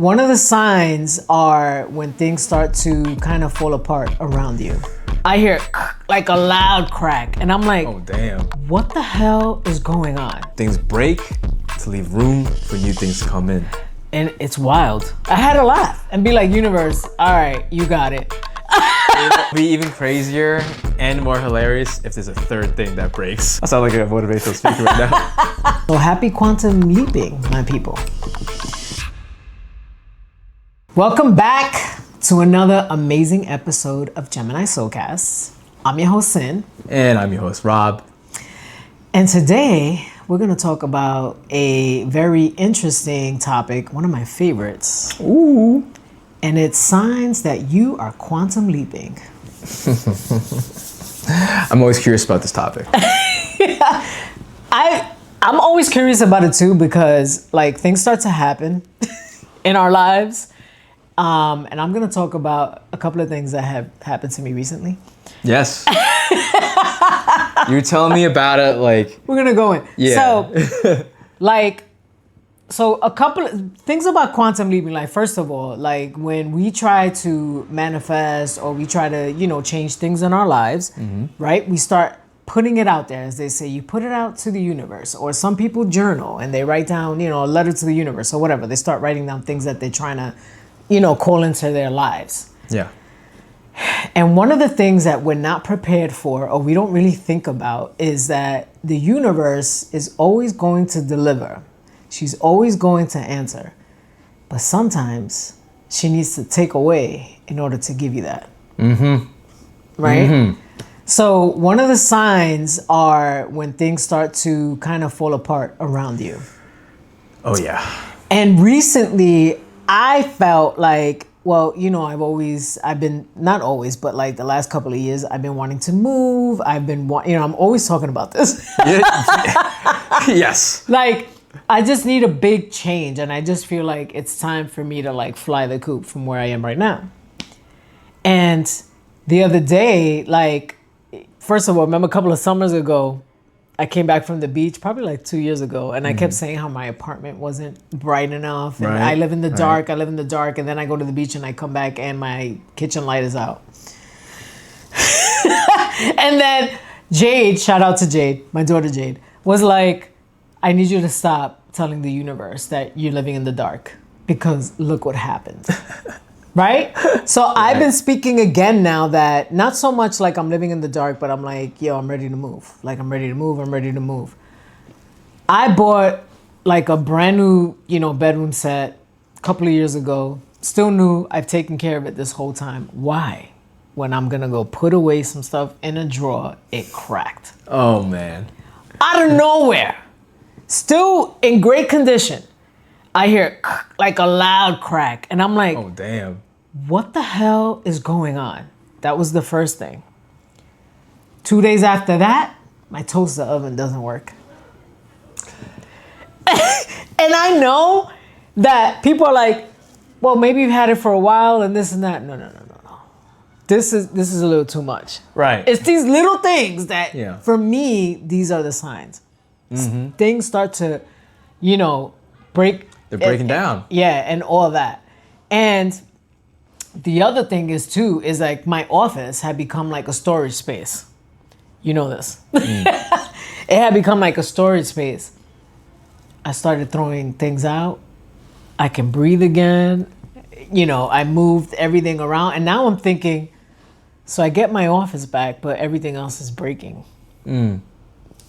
One of the signs are when things start to kind of fall apart around you. I hear like a loud crack and I'm like, Oh, damn. what the hell is going on? Things break to leave room for new things to come in. And it's wild. I had to laugh and be like, universe, all right, you got it. It'll be even crazier and more hilarious if there's a third thing that breaks. I sound like a motivational speaker right now. So happy quantum leaping, my people. Welcome back to another amazing episode of Gemini Soulcast. I'm your host, Sin. And I'm your host, Rob. And today, we're going to talk about a very interesting topic, one of my favorites. Ooh. And it's signs that you are quantum leaping. I'm always curious about this topic. I'm always curious about it too because like things start to happen in our lives. And I'm going to talk about a couple of things that have happened to me recently. Yes. You're telling me about it like... We're going to go in. Yeah. So a couple of things about quantum leaping. Like, first of all, like when we try to manifest or we try to, change things in our lives, right? We start putting it out there. As they say, you put it out to the universe. Or some people journal and they write down, a letter to the universe or whatever. They start writing down things that they're trying to, call into their lives. Yeah. And one of the things that we're not prepared for or we don't really think about is that the universe is always going to deliver. She's always going to answer. But sometimes she needs to take away in order to give you that. Mm-hmm. Right? Mm-hmm. So one of the signs are when things start to kind of fall apart around you. Oh, yeah. And recently, I felt like, well, I've been, not always, but like the last couple of years, I've been wanting to move. I'm always talking about this. Yes. Like, I just need a big change. And I just feel like it's time for me to like fly the coop from where I am right now. And the other day, like, first of all, remember a couple of summers ago, I came back from the beach, probably like 2 years ago, and I kept saying how my apartment wasn't bright enough, and I live in the dark, and then I go to the beach and I come back and my kitchen light is out. And then Jade, shout out to Jade, my daughter Jade, was like, I need you to stop telling the universe that you're living in the dark because look what happened. Right? So I've been speaking again now that not so much like I'm living in the dark, but I'm like, yo, I'm ready to move. Like I'm ready to move. I bought like a brand new, bedroom set a couple of years ago. Still new. I've taken care of it this whole time. Why? When I'm going to go put away some stuff in a drawer, it cracked. Oh, man. Out of nowhere. Still in great condition. I hear like a loud crack and I'm like, oh, damn. What the hell is going on? That was the first thing. 2 days after that, my toaster oven doesn't work. And I know that people are like, well, maybe you've had it for a while and this and that. No. This is a little too much. Right. It's these little things that, for me, these are the signs. Mm-hmm. Things start to, break. They're breaking down. Yeah, and all that. And the other thing is like my office had become like a storage space. You know this. It had become like a storage space. I started throwing things out. I can breathe again. I moved everything around. And now I'm thinking, so I get my office back, but everything else is breaking.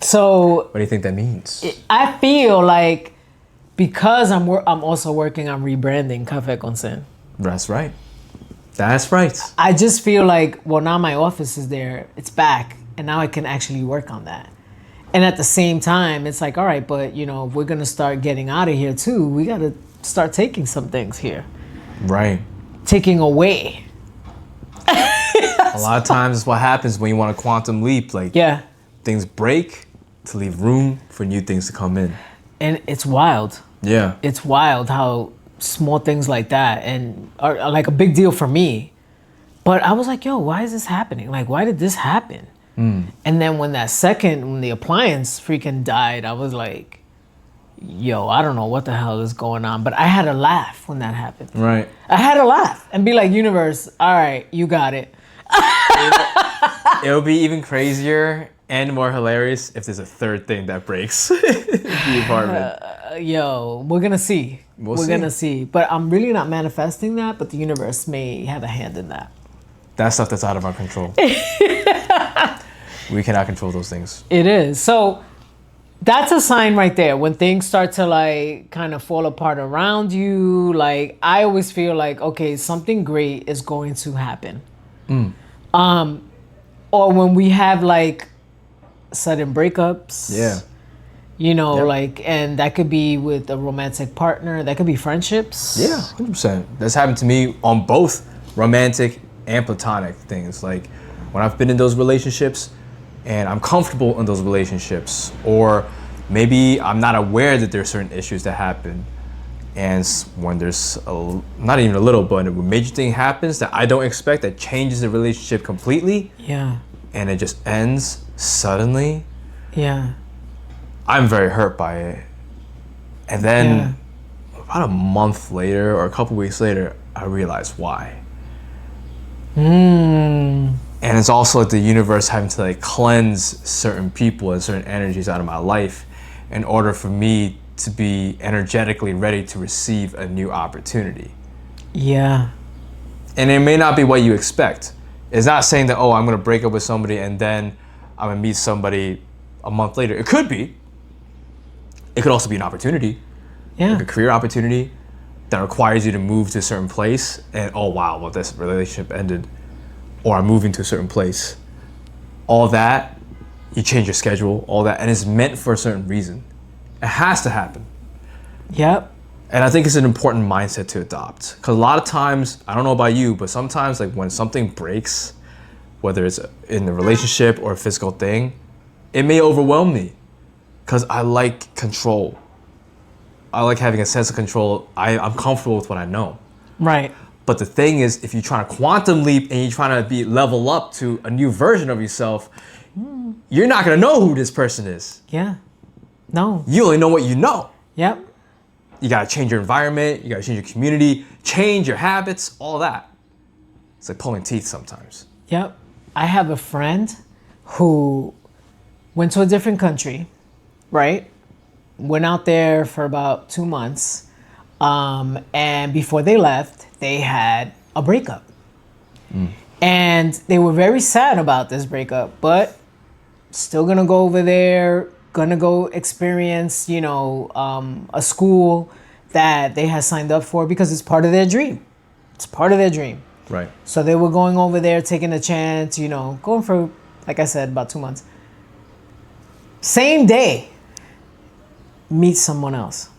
So what do you think that means? I feel like because I'm also working on rebranding Café con Sin. That's right. That's right. I just feel like, well, now my office is there, it's back, and now I can actually work on that. And at the same time, it's like, all right, but if we're gonna start getting out of here too, we gotta start taking some things here. Right. Taking away. A lot of times it's what happens when you want to quantum leap. Like, things break to leave room for new things to come in. And it's wild. Yeah. It's wild how small things like that and are like a big deal for me. But I was like, yo, why is this happening? Like, why did this happen? And then when the appliance freaking died, I was like, yo, I don't know what the hell is going on. But I had to laugh when that happened. Right. I had to laugh and be like, universe, all right, you got it. It would be even crazier and more hilarious if there's a third thing that breaks the apartment. Yo, we're going to see. We're going to see. But I'm really not manifesting that, but the universe may have a hand in that. That's stuff that's out of our control. We cannot control those things. It is. So that's a sign right there. When things start to like kind of fall apart around you, like I always feel like, okay, something great is going to happen. Or when we have like sudden breakups. Yeah. You know, like, and that could be with a romantic partner. That could be friendships. Yeah, 100%. That's happened to me on both romantic and platonic things. Like when I've been in those relationships and I'm comfortable in those relationships, or maybe I'm not aware that there are certain issues that happen. And when there's not even a little, but a major thing happens that I don't expect that changes the relationship completely. Yeah. And it just ends suddenly. Yeah. I'm very hurt by it. And then about a month later or a couple weeks later, I realized why. And it's also like the universe having to like cleanse certain people and certain energies out of my life in order for me to be energetically ready to receive a new opportunity. Yeah. And it may not be what you expect. It's not saying that, oh, I'm gonna break up with somebody and then I'm gonna meet somebody a month later. It could be. It could also be an opportunity. Yeah. Like a career opportunity that requires you to move to a certain place and, oh wow, well, this relationship ended, or I'm moving to a certain place. All that, you change your schedule, all that, and it's meant for a certain reason. It has to happen. Yep. And I think it's an important mindset to adopt. Because a lot of times, I don't know about you, but sometimes like when something breaks, whether it's in a relationship or a physical thing, it may overwhelm me. Because I like control. I like having a sense of control. I'm comfortable with what I know. Right. But the thing is, if you're trying to quantum leap and you're trying to level up to a new version of yourself, you're not gonna know who this person is. Yeah. No. You only know what you know. Yep. You gotta change your environment, you gotta change your community, change your habits, all that. It's like pulling teeth sometimes. Yep. I have a friend who went to a different country, right? Went out there for about 2 months. And before they left, they had a breakup. And they were very sad about this breakup, but still gonna go over there, gonna go experience, you know, a school that they had signed up for because it's part of their dream. It's part of their dream. Right. So they were going over there, taking a chance, you know, going for, like I said, about 2 months. Same day, meet someone else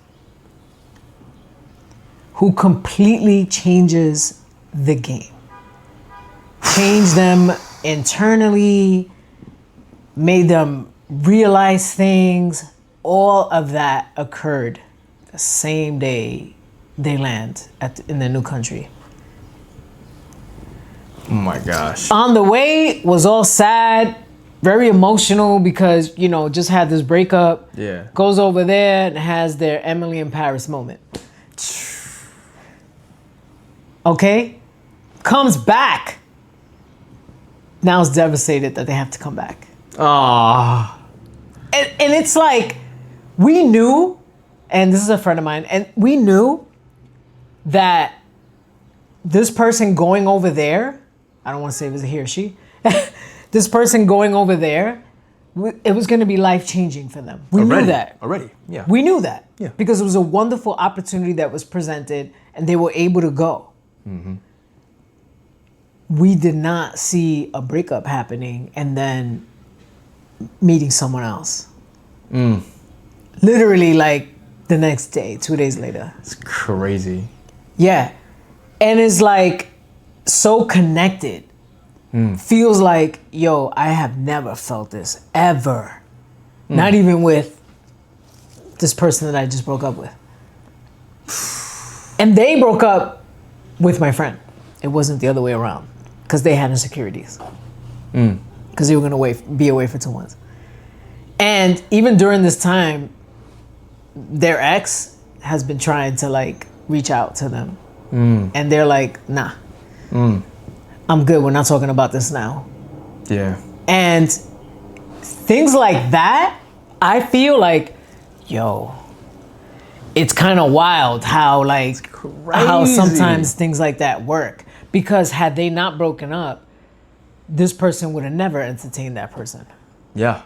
who completely changes the game. Change them internally, made them realize things. All of that occurred the same day they land in their new country. Oh my gosh. On the way was all sad, very emotional because, you know, just had this breakup. Yeah. Goes over there and has their Emily in Paris moment. Okay? Comes back. Now is devastated that they have to come back. Ah. And it's like, we knew, and this is a friend of mine, and we knew that this person going over there, I don't want to say it was a he or she, this person going over there, it was going to be life-changing for them. We knew that. Already, yeah. We knew that. Yeah. Because it was a wonderful opportunity that was presented, and they were able to go. We did not see a breakup happening and then meeting someone else. Literally like the next day, 2 days later. It's crazy. Yeah. And it's like so connected. Feels like, yo, I have never felt this ever. Not even with this person that I just broke up with. And they broke up with my friend. It wasn't the other way around. Because they had insecurities. Because they were going to be away for 2 months. And even during this time, their ex has been trying to like reach out to them, and they're like, nah, I'm good. We're not talking about this now. Yeah. And things like that, I feel like, yo, it's kind of wild how like how sometimes things like that work. Because had they not broken up, this person would have never entertained that person. Yeah.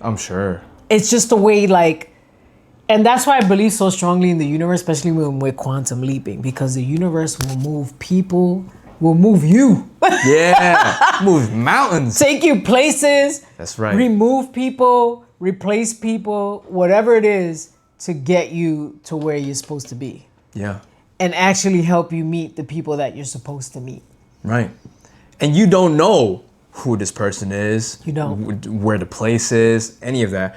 I'm sure. It's just the way like, and that's why I believe so strongly in the universe, especially when we're quantum leaping, because the universe will move people, will move you. Yeah. Move mountains. Take you places. That's right. Remove people, replace people, whatever it is to get you to where you're supposed to be. Yeah. And actually help you meet the people that you're supposed to meet. Right. And you don't know who this person is. You don't. Where the place is, any of that.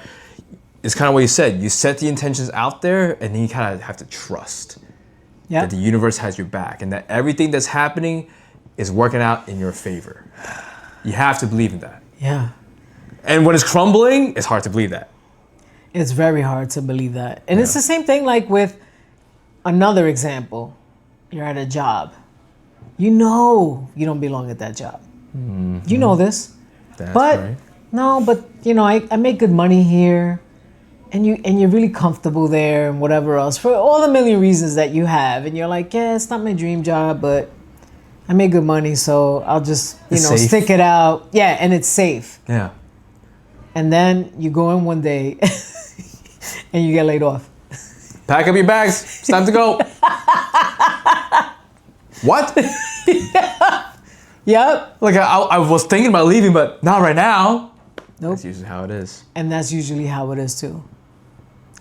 It's kind of what you said. You set the intentions out there, and then you kind of have to trust that the universe has your back and that everything that's happening is working out in your favor. You have to believe in that. Yeah. And when it's crumbling, it's hard to believe that. It's very hard to believe that. And it's the same thing like with another example. You're at a job. You know you don't belong at that job. Mm-hmm. You know this. That's but right. no, but you know, I make good money here. And you're really comfortable there and whatever else for all the million reasons that you have. And you're like, yeah, it's not my dream job, but I make good money, so I'll just, stick it out. Yeah, and it's safe. Yeah. And then you go in one day and you get laid off. Pack up your bags. It's time to go. What? Yep. Like I was thinking about leaving, but not right now. Nope. That's usually how it is. And that's usually how it is too.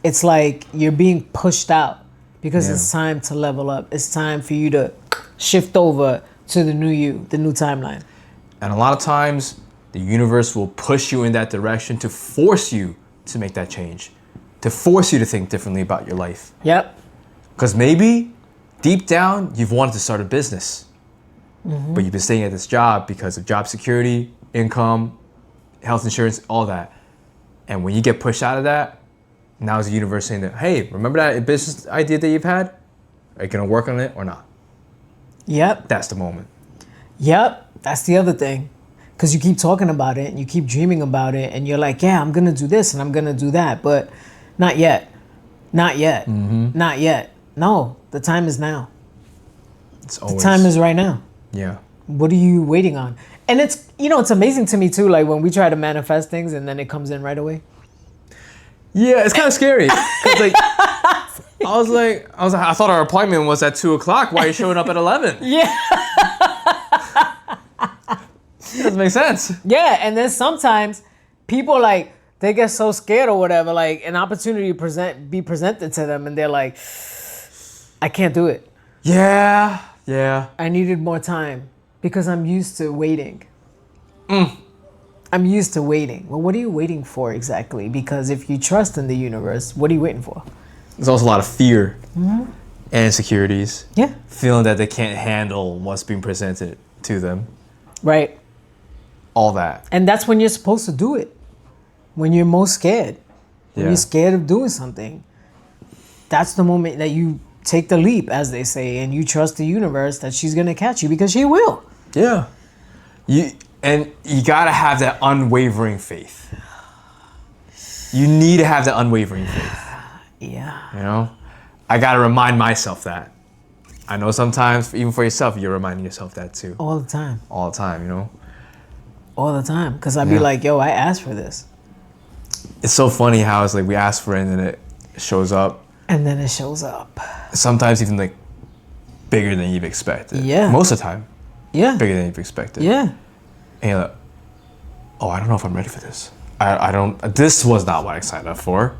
It's like you're being pushed out because it's time to level up. It's time for you to shift over to the new you, the new timeline. And a lot of times, the universe will push you in that direction to force you to make that change, to force you to think differently about your life. Yep. Because maybe deep down, you've wanted to start a business, but you've been staying at this job because of job security, income, health insurance, all that. And when you get pushed out of that, now is the universe saying that, hey, remember that business idea that you've had? Are you going to work on it or not? Yep. That's the moment. Yep. That's the other thing. Because you keep talking about it and you keep dreaming about it and you're like, yeah, I'm going to do this and I'm going to do that. But not yet. Not yet. Not yet. No, the time is now. It's always. The time is right now. Yeah. What are you waiting on? And it's, it's amazing to me too, like when we try to manifest things and then it comes in right away. Yeah, it's kind of scary. 'Cause like, I thought our appointment was at 2:00. Why are you showing up at 11? Yeah. It doesn't make sense. Yeah, and then sometimes people like, they get so scared or whatever, like an opportunity be presented to them and they're like, I can't do it. Yeah. Yeah. I needed more time because I'm used to waiting. I'm used to waiting. Well, what are you waiting for exactly? Because if you trust in the universe, what are you waiting for? There's also a lot of fear and insecurities. Yeah. Feeling that they can't handle what's being presented to them. Right. All that. And that's when you're supposed to do it. When you're most scared. When Yeah. you're scared of doing something. That's the moment that you take the leap, as they say, and you trust the universe that she's going to catch you because she will. Yeah. You gotta have that unwavering faith. You need to have that unwavering faith. Yeah. I gotta remind myself that. I know sometimes, even for yourself, you're reminding yourself that too. All the time. All the time, All the time. Because I'd be like, yo, I asked for this. It's so funny how it's like we ask for it and then it shows up. And then it shows up. Sometimes even like bigger than you've expected. Yeah. Most of the time. Yeah. Bigger than you've expected. Yeah. And you're like, oh, I don't know if I'm ready for this. This was not what I signed up for.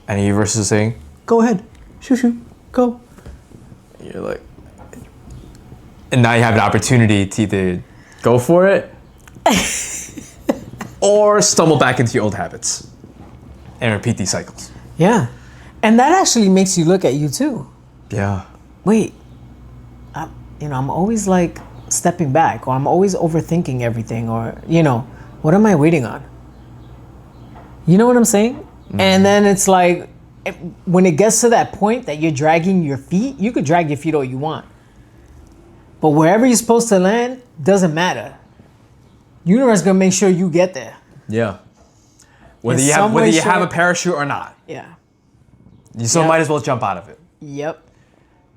And the universe is saying, go ahead. Shoo, go. And you're like, and now you have an opportunity to either go for it or stumble back into your old habits and repeat these cycles. Yeah. And that actually makes you look at you too. Yeah. Wait, I'm always like stepping back, or I'm always overthinking everything, or, what am I waiting on? You know what I'm saying? And then it's like, when it gets to that point that you're dragging your feet, you could drag your feet all you want. But wherever you're supposed to land, doesn't matter. Universe is gonna make sure you get there. Yeah. Whether In you some way, have a shape- parachute or not, Yeah. you still Yep. might as well jump out of it. Yep.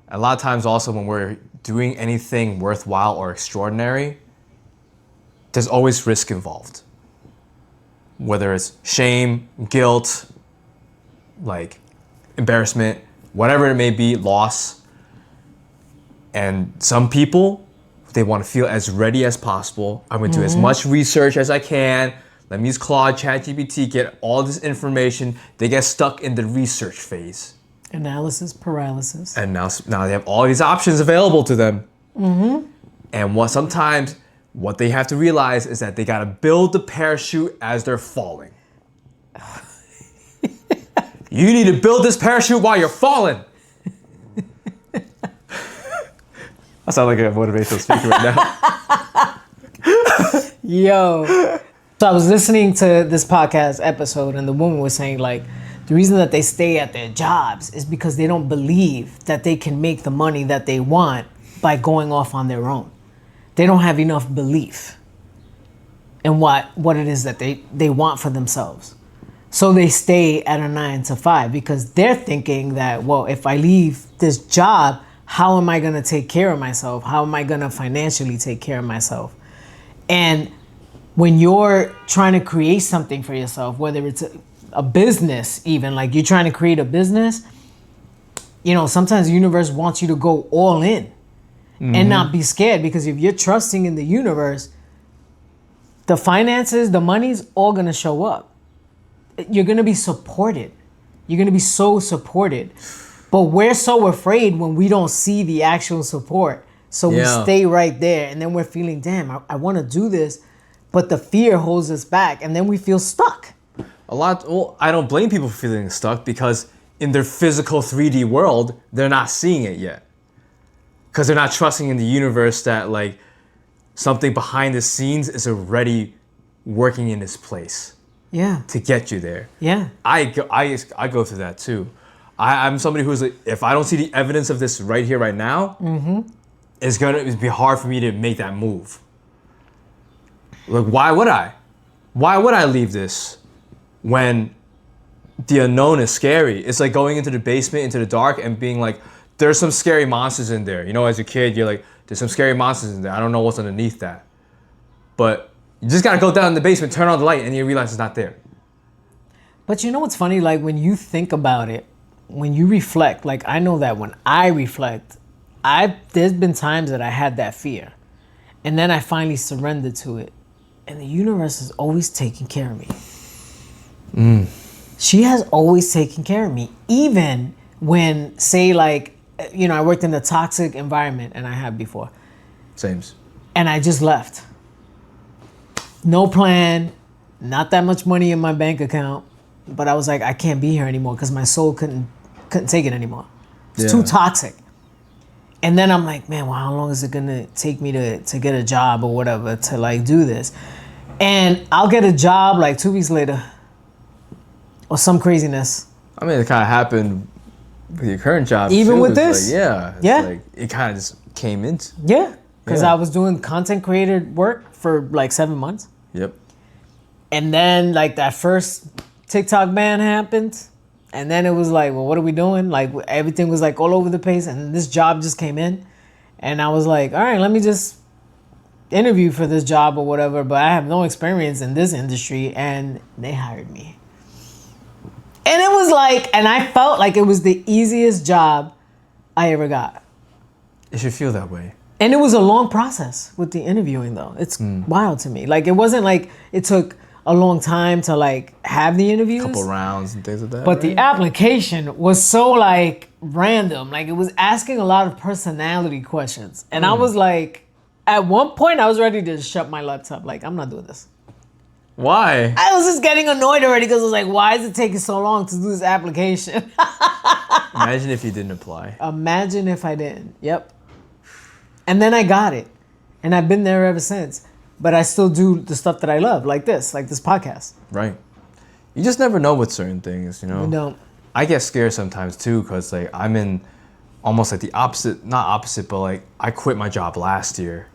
A lot of times also when we're doing anything worthwhile or extraordinary, there's always risk involved. Whether it's shame, guilt, like embarrassment, whatever it may be, loss. And some people, they want to feel as ready as possible. I'm going to do as much research as I can. Let me use Claude, ChatGPT, get all this information. They get stuck in the research phase. Analysis paralysis. And now they have all these options available to them. And sometimes what they have to realize is that they got to build the parachute as they're falling. You need to build this parachute while you're falling. I sound like a motivational speaker right now. Yo. So I was listening to this podcast episode and the woman was saying like, the reason that they stay at their jobs is because they don't believe that they can make the money that they want by going off on their own. They don't have enough belief in what it is that they want for themselves. So they stay at a 9 to 5 because they're thinking that, well, if I leave this job, how am I going to take care of myself? How am I going to financially take care of myself? And when you're trying to create something for yourself, whether it's a business even, like you're trying to create a business, sometimes the universe wants you to go all in and not be scared, because if you're trusting in the universe, the finances, the money's all going to show up. You're going to be supported. You're going to be so supported. But we're so afraid when we don't see the actual support. So we stay right there and then we're feeling, damn, I want to do this, but the fear holds us back and then we feel stuck. I don't blame people for feeling stuck because in their physical 3D world, they're not seeing it yet. Because they're not trusting in the universe that like something behind the scenes is already working in its place. Yeah. To get you there. Yeah. I go through that too. I'm somebody who's like, if I don't see the evidence of this right here, right now, it's gonna be hard for me to make that move. Like, why would I? Why would I leave this when the unknown is scary? It's like going into the basement, into the dark, and being like, there's some scary monsters in there. As a kid, you're like, there's some scary monsters in there. I don't know what's underneath that. But you just gotta go down in the basement, turn on the light, and you realize it's not there. But you know what's funny? Like when you think about it, when you reflect, like I know that when I reflect, there's been times that I had that fear. And then I finally surrendered to it. And the universe is always taking care of me. She has always taken care of me. Even when, say like, I worked in a toxic environment, and I have before. Sames. And I just left. No plan, not that much money in my bank account. But I was like, I can't be here anymore because my soul couldn't take it anymore. It's too toxic. And then I'm like, man, well, how long is it gonna take me to get a job or whatever to like do this? And I'll get a job like 2 weeks later or some craziness. I mean, it kind of happened with your current job. Even too. with It's this? like, Yeah. Like, it kind of just came into. Yeah, because Yeah. I was doing content creator work for like 7 months. Yep. And then like that first TikTok ban happened. And then it was like, well, what are we doing? Like everything was like all over the place. And this job just came in. And I was like, all right, let me just interview for this job or whatever. But I have no experience in this industry. And they hired me. And it was like, and I felt like it was the easiest job I ever got. It should feel that way. And it was a long process with the interviewing though. It's wild to me. Like it wasn't like it took a long time to like have the interviews. Couple rounds and things like that. But the application was so like random. Like it was asking a lot of personality questions. And I was like, at one point I was ready to shut my laptop. Like, I'm not doing this. Why? I was just getting annoyed already because I was like, why is it taking so long to do this application? Imagine if you didn't apply. Imagine if I didn't. Yep. And then I got it. And I've been there ever since. But I still do the stuff that I love, like this podcast. Right. You just never know with certain things, You don't. I get scared sometimes too, because like I'm in almost like the opposite, not opposite, but like I quit my job last year.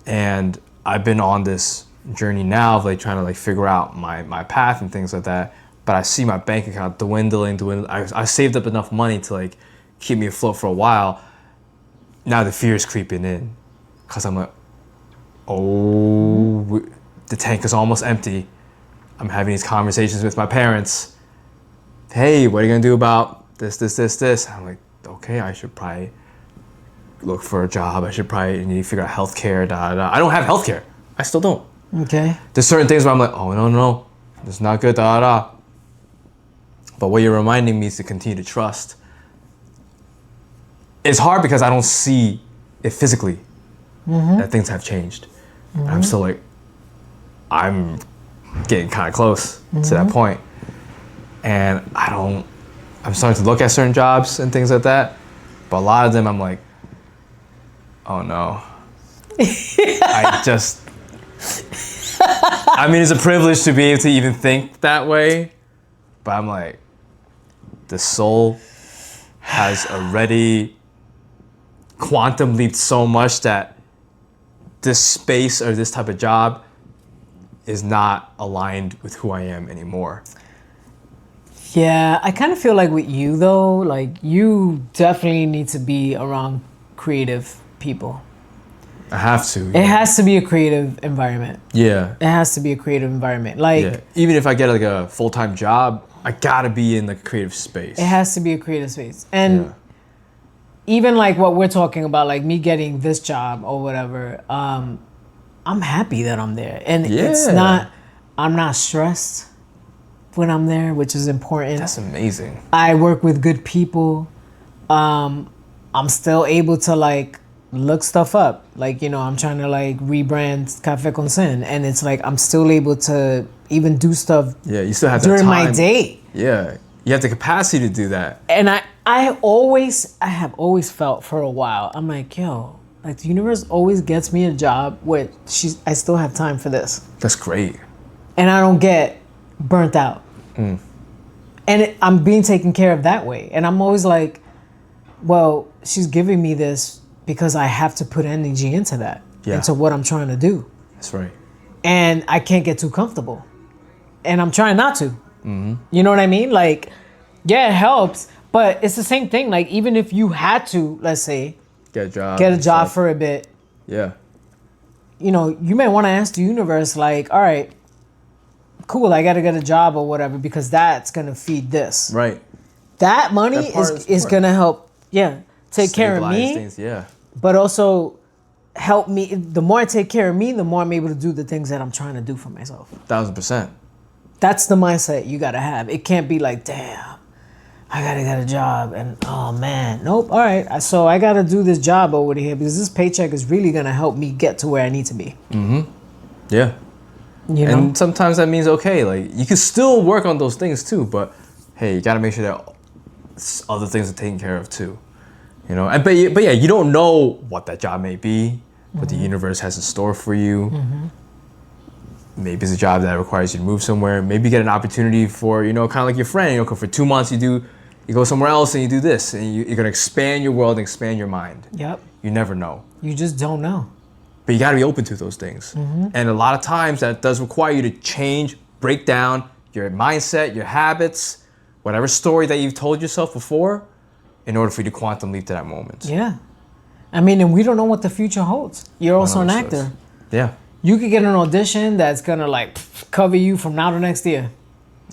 And I've been on this journey now of like trying to like figure out my path and things like that. But I see my bank account dwindling. I saved up enough money to like keep me afloat for a while. Now the fear is creeping in, because I'm like, oh, the tank is almost empty. I'm having these conversations with my parents. Hey, what are you gonna do about this? I'm like, okay, I should probably look for a job. I should probably need to figure out healthcare. I don't have healthcare. I still don't. Okay. There's certain things where I'm like, oh no, it's not good. But what you're reminding me is to continue to trust. It's hard because I don't see it physically that things have changed. But I'm still like, I'm getting kind of close to that point. And I'm starting to look at certain jobs and things like that. But a lot of them I'm like, oh no. I mean, it's a privilege to be able to even think that way. But I'm like, the soul has already quantum leaped so much that this space or this type of job is not aligned with who I am anymore. Yeah, I kind of feel like with you though, like you definitely need to be around creative people. I have to. It has to be a creative environment. Yeah. It has to be a creative environment. Like, Yeah. Even if I get like a full-time job, I gotta be in the creative space. it has to be a creative space. And Yeah. even like what we're talking about, like me getting this job or whatever, I'm happy that I'm there. And I'm not stressed when I'm there, which is important. That's amazing. I work with good people. I'm still able to like look stuff up. Like, I'm trying to like rebrand Cafe Con Sen, and it's like I'm still able to even do stuff Yeah, you still have that during time. my day. Yeah, you have the capacity to do that. And I have always felt for a while, I'm like, yo, like the universe always gets me a job where I still have time for this. That's great. And I don't get burnt out. And I'm being taken care of that way. And I'm always like, well, she's giving me this because I have to put energy into that, into what I'm trying to do. That's right. And I can't get too comfortable. And I'm trying not to. You know what I mean? Like, yeah, it helps, but it's the same thing. Like, even if you had to, let's say, get a job for a bit, yeah, you may want to ask the universe, like, all right, cool, I got to get a job or whatever, because that's going to feed this. right. That money is going to help, take care of me. Things, yeah. But also help me. The more I take care of me, the more I'm able to do the things that I'm trying to do for myself. 1000%. That's the mindset you got to have. It can't be like, damn, I got to get a job. And, oh, man, nope. All right. So I got to do this job over here because this paycheck is really going to help me get to where I need to be. Yeah. And sometimes that means, okay, like you can still work on those things too, but hey, you got to make sure that other things are taken care of too. But yeah, you don't know what that job may be, what the universe has in store for you. Maybe it's a job that requires you to move somewhere. Maybe you get an opportunity for, kind of like your friend, for 2 months you go somewhere else and you do this, and you're going to expand your world and expand your mind. Yep. You never know. You just don't know. But you got to be open to those things. And a lot of times that does require you to change, break down your mindset, your habits, whatever story that you've told yourself before, in order for you to quantum leap to that moment. Yeah. I mean, and we don't know what the future holds. You're also an actor. Yeah. You could get an audition that's going to like cover you from now to next year.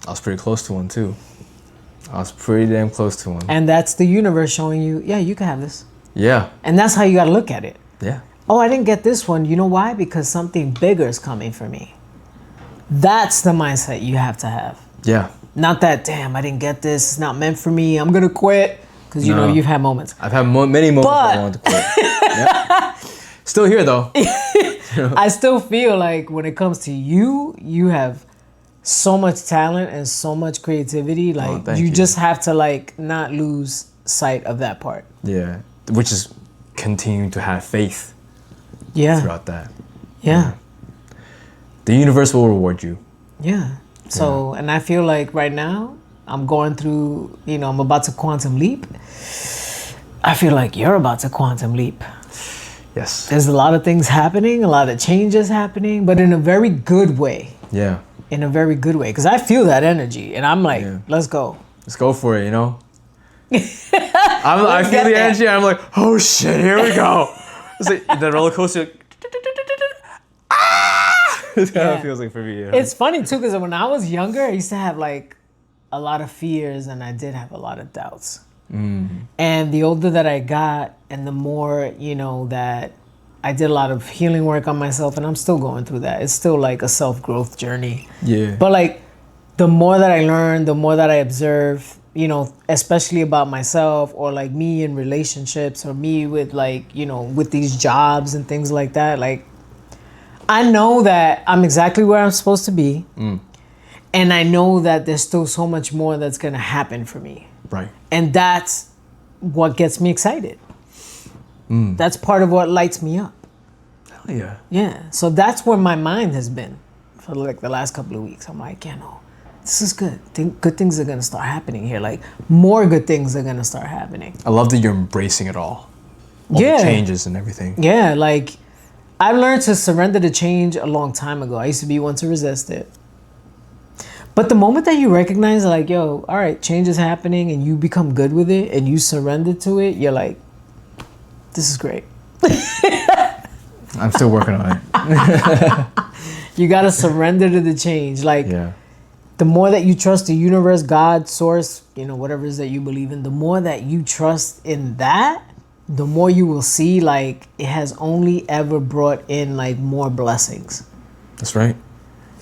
I was pretty close to one too. I was pretty damn close to one. And that's the universe showing you, yeah, you can have this. Yeah. And that's how you got to look at it. Yeah. Oh, I didn't get this one. You know why? Because something bigger is coming for me. That's the mindset you have to have. Yeah. Not that, damn, I didn't get this. It's not meant for me. I'm going to quit. Because, you've had moments. I've had many moments where I wanted to quit. Yep. Still here, though. I still feel like when it comes to you, you have so much talent and so much creativity. Like, you just have to, like, not lose sight of that part. Yeah. Which is continuing to have faith throughout that. Yeah. The universe will reward you. Yeah. So, and I feel like right now, I'm going through, I'm about to quantum leap. I feel like you're about to quantum leap. Yes. There's a lot of things happening, a lot of changes happening, but in a very good way. Yeah. In a very good way. Because I feel that energy and I'm like, let's go. Let's go for it, I feel the energy and I'm like, oh shit, here we go. It's like the roller coaster. That's kind of how it feels like for me. It's funny too, because when I was younger, I used to have like a lot of fears and I did have a lot of doubts. And the older that I got and the more, that I did a lot of healing work on myself, and I'm still going through that. It's still like a self-growth journey. Yeah. But like the more that I learn, the more that I observe, especially about myself or like me in relationships or me with like, with these jobs and things like that, like I know that I'm exactly where I'm supposed to be. And I know that there's still so much more that's going to happen for me. Right. And that's what gets me excited. That's part of what lights me up. Hell yeah. Yeah. So that's where my mind has been for like the last couple of weeks. I'm like, this is good. Good things are going to start happening here. Like more good things are going to start happening. I love that you're embracing it all. All the changes and everything. Yeah. Like I've learned to surrender to change a long time ago. I used to be one to resist it. But the moment that you recognize like, all right, change is happening and you become good with it and you surrender to it, you're like, this is great. I'm still working on it. You got to surrender to the change. Like the more that you trust the universe, God, source, whatever it is that you believe in, the more that you trust in that, the more you will see like it has only ever brought in like more blessings. That's right.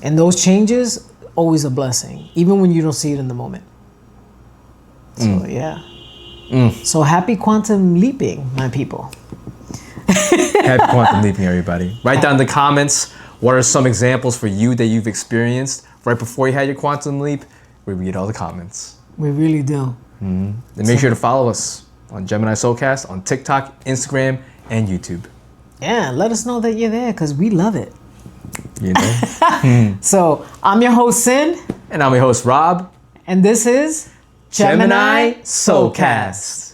And those changes, always a blessing, even when you don't see it in the moment. So So happy quantum leaping, my people. Happy quantum leaping, everybody. Write down in the comments what are some examples for you that you've experienced right before you had your quantum leap. We read all the comments. We really do. And make sure to follow us on Gemini Soulcast on TikTok, Instagram, and YouTube. Yeah, let us know that you're there because we love it. You So I'm your host, Sin. And I'm your host, Rob. And this is Gemini Soulcast.